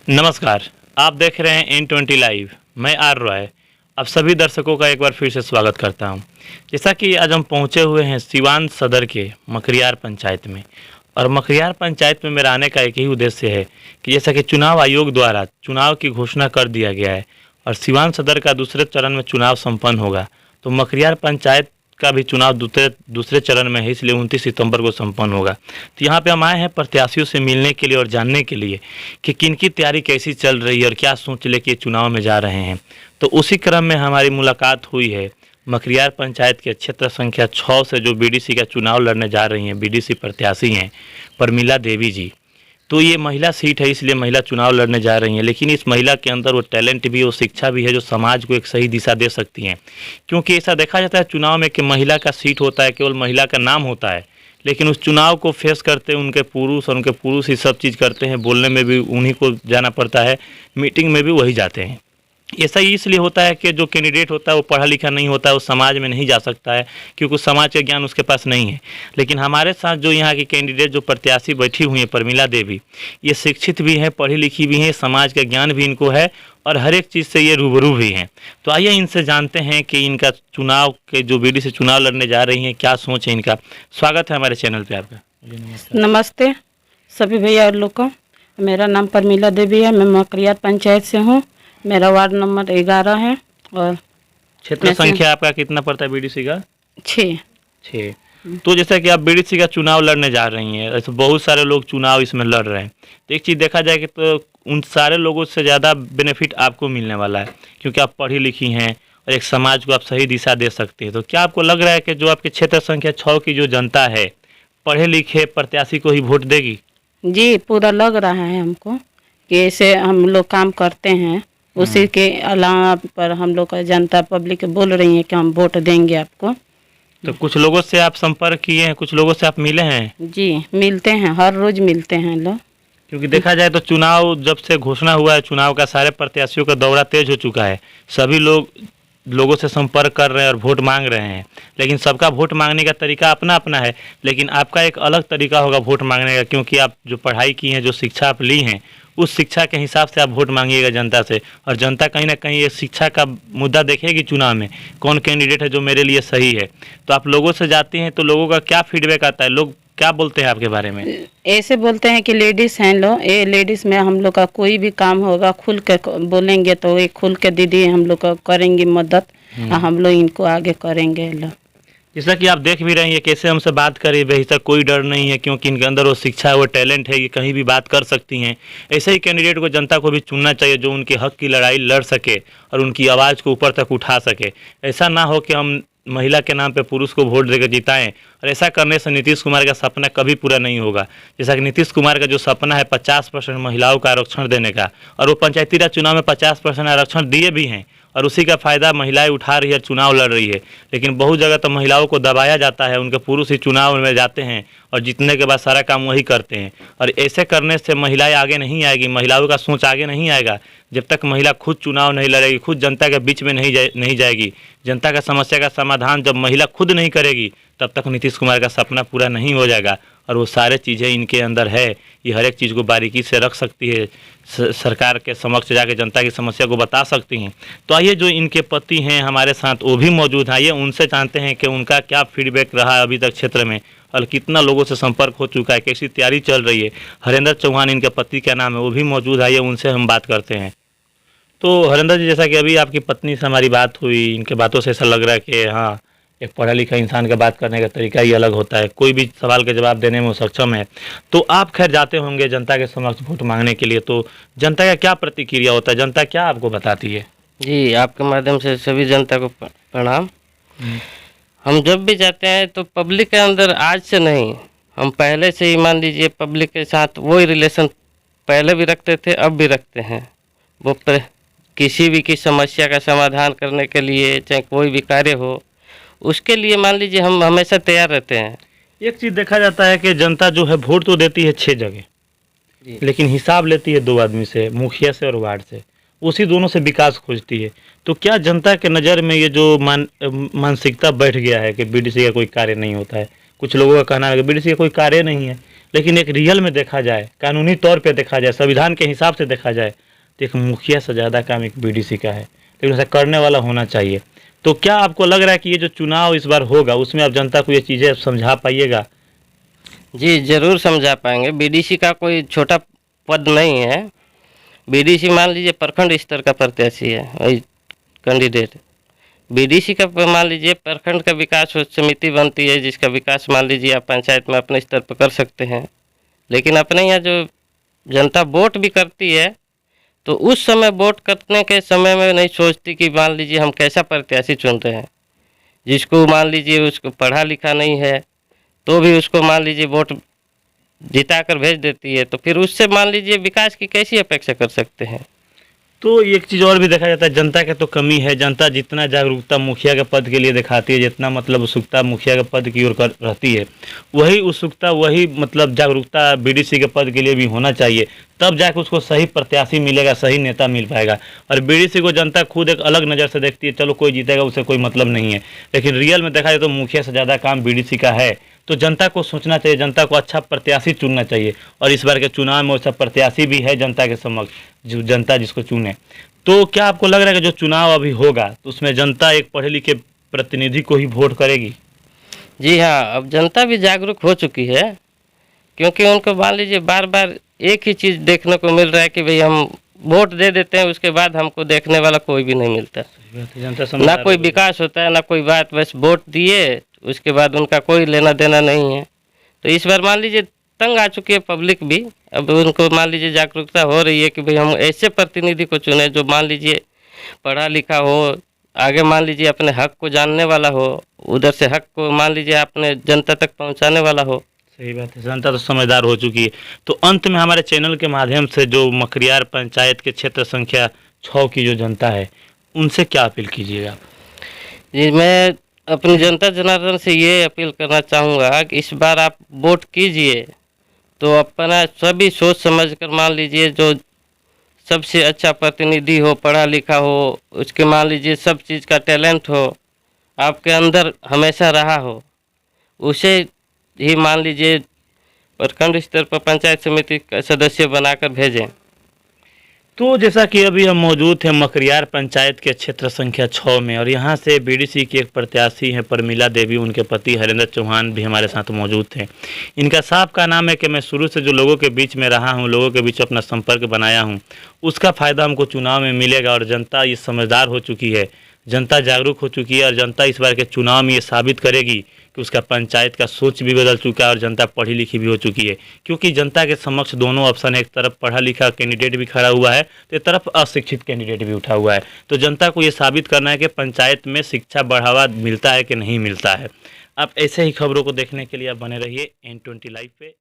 नमस्कार, आप देख रहे हैं N20 लाइव। मैं आर रॉय अब सभी दर्शकों का एक बार फिर से स्वागत करता हूं। जैसा कि आज हम पहुंचे हुए हैं सिवान सदर के मखरियार पंचायत में, और मखरियार पंचायत में मेरा आने का एक ही उद्देश्य है कि जैसा कि चुनाव आयोग द्वारा चुनाव की घोषणा कर दिया गया है और सिवान सदर का दूसरे चरण में चुनाव संपन्न होगा, तो मखरियार पंचायत का भी चुनाव दूसरे चरण में है, इसलिए 29 सितंबर को संपन्न होगा। तो यहाँ पे हम आए हैं प्रत्याशियों से मिलने के लिए और जानने के लिए कि किन की तैयारी कैसी चल रही है और क्या सोच लेके चुनाव में जा रहे हैं। तो उसी क्रम में हमारी मुलाकात हुई है मखरियार पंचायत के क्षेत्र संख्या 6 से जो बीडीसी का चुनाव लड़ने जा रही हैं, बीडीसी प्रत्याशी हैं परमिला देवी जी। तो ये महिला सीट है, इसलिए महिला चुनाव लड़ने जा रही हैं, लेकिन इस महिला के अंदर वो टैलेंट भी, वो शिक्षा भी है जो समाज को एक सही दिशा दे सकती हैं। क्योंकि ऐसा देखा जाता है चुनाव में कि महिला का सीट होता है, केवल महिला का नाम होता है, लेकिन उस चुनाव को फेस करते उनके पुरुष ही सब चीज़ करते हैं। बोलने में भी उन्हीं को जाना पड़ता है, मीटिंग में भी वही जाते हैं। ऐसा ही इसलिए होता है कि जो कैंडिडेट होता है वो पढ़ा लिखा नहीं होता है, वो समाज में नहीं जा सकता है क्योंकि समाज का ज्ञान उसके पास नहीं है। लेकिन हमारे साथ जो यहाँ की कैंडिडेट जो प्रत्याशी बैठी हुई हैं परमिला देवी, ये शिक्षित भी हैं, पढ़ी लिखी भी हैं, समाज का ज्ञान भी इनको है और हर एक चीज़ से ये रूबरू भी हैं। तो आइए इनसे जानते हैं कि इनका चुनाव के जो बीडी से चुनाव लड़ने जा रही हैं, क्या सोच है इनका। स्वागत है हमारे चैनल पर आपका। नमस्ते सभी भैया और लोग को। मेरा नाम परमिला देवी है, मैं मखरियार पंचायत से हूँ। मेरा वार्ड नंबर 11 है और क्षेत्र संख्या आपका कितना पड़ता है बीडीसी का? 6। तो जैसा कि आप बीडीसी का चुनाव लड़ने जा रही हैं, ऐसे बहुत सारे लोग चुनाव इसमें लड़ रहे हैं, तो एक चीज़ देखा जाए कि तो उन सारे लोगों से ज़्यादा बेनिफिट आपको मिलने वाला है क्योंकि आप पढ़ी लिखी हैं और एक समाज को आप सही दिशा दे सकते हैं। तो क्या आपको लग रहा है कि जो आपके क्षेत्र संख्या 6 की जो जनता है पढ़े लिखे प्रत्याशी को ही वोट देगी? जी, पूरा लग रहा है हमको कि ऐसे हम लोग काम करते हैं, उसी के अलावा पर हम लोग का जनता पब्लिक बोल रही है कि हम वोट देंगे आपको। तो कुछ लोगों से आप संपर्क किए हैं, कुछ लोगों से आप मिले हैं? जी मिलते हैं, हर रोज मिलते हैं लोग। क्योंकि देखा जाए तो चुनाव जब से घोषणा हुआ है, चुनाव का सारे प्रत्याशियों का दौरा तेज हो चुका है। सभी लोगों से संपर्क कर रहे हैं और वोट मांग रहे हैं, लेकिन सबका वोट मांगने का तरीका अपना अपना है। लेकिन आपका एक अलग तरीका होगा वोट मांगने का, क्योंकि आप जो पढ़ाई की हैं, जो शिक्षा आप ली हैं, उस शिक्षा के हिसाब से आप वोट मांगिएगा जनता से, और जनता कहीं ना कहीं ये शिक्षा का मुद्दा देखेगी चुनाव में, कौन कैंडिडेट है जो मेरे लिए सही है। तो आप लोगों से जाती हैं तो लोगों का क्या फीडबैक आता है, लोग क्या बोलते हैं आपके बारे में? ऐसे बोलते हैं कि लेडीज़ हैं लोग, ये लेडीज़ में हम लोग का कोई भी काम होगा खुल के बोलेंगे तो ये खुल के दीदी हम लोग का करेंगी मदद, हम लोग इनको आगे करेंगे लोग। जैसा कि आप देख भी रहे हैं कैसे हमसे बात करें, बेहिचक, कोई डर नहीं है क्योंकि इनके अंदर वो शिक्षा है, वो टैलेंट है, ये कहीं भी बात कर सकती हैं। ऐसे ही कैंडिडेट को जनता को भी चुनना चाहिए जो उनके हक की लड़ाई लड़ सके और उनकी आवाज़ को ऊपर तक उठा सके। ऐसा ना हो कि हम महिला के नाम पे पुरुष को वोट देकर जिताएं, और ऐसा करने से नीतीश कुमार का सपना कभी पूरा नहीं होगा। जैसा कि नीतीश कुमार का जो सपना है 50% महिलाओं का आरक्षण देने का, और वो पंचायती राज चुनाव में 50% आरक्षण दिए भी हैं और उसी का फ़ायदा महिलाएं उठा रही है, चुनाव लड़ रही है। लेकिन बहुत जगह तो महिलाओं को दबाया जाता है, उनके पुरुष ही चुनाव में जाते हैं और जीतने के बाद सारा काम वही करते हैं। और ऐसे करने से महिलाएं आगे नहीं आएगी, महिलाओं का सोच आगे नहीं आएगा जब तक महिला खुद चुनाव नहीं लड़ेगी, खुद जनता के बीच में नहीं जाएगी। जनता का समस्या का समाधान जब महिला खुद नहीं करेगी तब तक नीतीश कुमार का सपना पूरा नहीं हो जाएगा। और वो सारे चीज़ें इनके अंदर है, ये हर एक चीज़ को बारीकी से रख सकती है, सरकार के समक्ष जाके जनता की समस्या को बता सकती हैं। तो आइए जो इनके पति हैं हमारे साथ वो भी मौजूद हैं, आइए उनसे जानते हैं कि उनका क्या फीडबैक रहा है अभी तक क्षेत्र में और कितना लोगों से संपर्क हो चुका है, कैसी तैयारी चल रही है। हरेंद्र चौहान इनके पति का नाम है, वो भी मौजूद है, आइए उनसे हम बात करते हैं। तो हरेंद्र जी, जैसा कि अभी आपकी पत्नी से हमारी बात हुई, इनके बातों से ऐसा लग रहा है कि हाँ, एक पढ़ा लिखा इंसान का बात करने का तरीका ही अलग होता है, कोई भी सवाल के जवाब देने में वो सक्षम है। तो आप खैर जाते होंगे जनता के समक्ष वोट मांगने के लिए, तो जनता का क्या प्रतिक्रिया होता है, जनता क्या आपको बताती है? जी, आपके माध्यम से सभी जनता को प्रणाम। हम जब भी जाते हैं तो पब्लिक के अंदर आज से नहीं, हम पहले से ही मान लीजिए पब्लिक के साथ वही रिलेशन पहले भी रखते थे, अब भी रखते हैं। वो किसी भी की समस्या का समाधान करने के लिए, चाहे कोई भी कार्य हो, उसके लिए मान लीजिए हम हमेशा तैयार रहते हैं। एक चीज़ देखा जाता है कि जनता जो है वोट तो देती है 6 जगह, लेकिन हिसाब लेती है 2 आदमी से, मुखिया से और वार्ड से, उसी दोनों से विकास खोजती है। तो क्या जनता के नज़र में ये जो मानसिकता बैठ गया है कि बीडीसी का कोई कार्य नहीं होता है? कुछ लोगों का कहना है कि बीडीसी का कोई कार्य नहीं है, लेकिन एक रियल में देखा जाए, कानूनी तौर पे देखा जाए, संविधान के हिसाब से देखा जाए तो एक मुखिया से ज़्यादा काम एक बीडीसी का है, लेकिन ऐसा करने वाला होना चाहिए। तो क्या आपको लग रहा है कि ये जो चुनाव इस बार होगा उसमें आप जनता को ये चीज़ें समझा पाइएगा? जी ज़रूर समझा पाएंगे। बीडीसी का कोई छोटा पद नहीं है। बीडीसी मान लीजिए प्रखंड स्तर का प्रत्याशी है, वही कैंडिडेट। बीडीसी का मान लीजिए प्रखंड का विकास समिति बनती है, जिसका विकास मान लीजिए आप पंचायत में अपने स्तर पर कर सकते हैं। लेकिन अपने यहाँ जो जनता वोट भी करती है तो उस समय वोट करने के समय में नहीं सोचती कि मान लीजिए हम कैसा प्रत्याशी चुन रहे हैं। जिसको मान लीजिए उसको पढ़ा लिखा नहीं है तो भी उसको मान लीजिए वोट जिता कर भेज देती है, तो फिर उससे मान लीजिए विकास की कैसी अपेक्षा कर सकते हैं। तो एक चीज़ और भी देखा जाता है, जनता के तो कमी है। जनता जितना जागरूकता मुखिया के पद के लिए दिखाती है, जितना मतलब उत्सुकता मुखिया के पद की ओर रहती है, वही उत्सुकता वही मतलब जागरूकता बीडीसी के पद के लिए भी होना चाहिए। तब जाकर उसको सही प्रत्याशी मिलेगा, सही नेता मिल पाएगा। और बीडीसी को जनता खुद एक अलग नज़र से देखती है, चलो कोई जीतेगा उससे कोई मतलब नहीं है, लेकिन रियल में देखा जाए तो मुखिया से ज़्यादा काम बीडीसी का है। तो जनता को सोचना चाहिए, जनता को अच्छा प्रत्याशी चुनना चाहिए। और इस बार के चुनाव में वैसा प्रत्याशी भी है जनता के समक्ष, जो जनता जिसको चुने। तो क्या आपको लग रहा है कि जो चुनाव अभी होगा तो उसमें जनता एक पढ़े लिखे प्रतिनिधि को ही वोट करेगी? जी हाँ, अब जनता भी जागरूक हो चुकी है, क्योंकि उनको मान लीजिए बार बार एक ही चीज़ देखने को मिल रहा है कि भाई हम वोट दे देते हैं, उसके बाद हमको देखने वाला कोई भी नहीं मिलता। ना कोई विकास होता है ना कोई बात, बस वोट दिए उसके बाद उनका कोई लेना देना नहीं है। तो इस बार मान लीजिए तंग आ चुकी है पब्लिक भी। अब उनको मान लीजिए जागरूकता हो रही है कि भाई हम ऐसे प्रतिनिधि को चुने जो मान लीजिए पढ़ा लिखा हो, आगे मान लीजिए अपने हक को जानने वाला हो, उधर से हक को मान लीजिए अपने जनता तक पहुंचाने वाला हो। सही बात है, जनता तो समझदार हो चुकी है। तो अंत में हमारे चैनल के माध्यम से जो मकरियार पंचायत के क्षेत्र संख्या 6 की जो जनता है उनसे क्या अपील कीजिएगा? जी, मैं अपनी जनता जनार्दन से ये अपील करना चाहूँगा कि इस बार आप वोट कीजिए तो अपना सभी सोच समझ कर मान लीजिए जो सबसे अच्छा प्रतिनिधि हो, पढ़ा लिखा हो, उसके मान लीजिए सब चीज़ का टैलेंट हो, आपके अंदर हमेशा रहा हो, उसे ही मान लीजिए प्रखंड स्तर पर पंचायत समिति का सदस्य बनाकर भेजें। तो जैसा कि अभी हम मौजूद हैं मकरियार पंचायत के क्षेत्र संख्या 6 में, और यहाँ से बीडीसी की एक प्रत्याशी हैं परमिला देवी, उनके पति हरेंद्र चौहान भी हमारे साथ मौजूद थे। इनका साफ का नाम है कि मैं शुरू से जो लोगों के बीच में रहा हूँ, लोगों के बीच अपना संपर्क बनाया हूँ, उसका फ़ायदा हमको चुनाव में मिलेगा। और जनता ये समझदार हो चुकी है, जनता जागरूक हो चुकी है, और जनता इस बार के चुनाव में ये साबित करेगी कि उसका पंचायत का सोच भी बदल चुका है और जनता पढ़ी लिखी भी हो चुकी है। क्योंकि जनता के समक्ष दोनों ऑप्शन है, एक तरफ पढ़ा लिखा कैंडिडेट भी खड़ा हुआ है तो एक तरफ अशिक्षित कैंडिडेट भी उठा हुआ है। तो जनता को ये साबित करना है कि पंचायत में शिक्षा बढ़ावा मिलता है कि नहीं मिलता है। आप ऐसे ही खबरों को देखने के लिए आप बने रहिए N20 लाइव पे।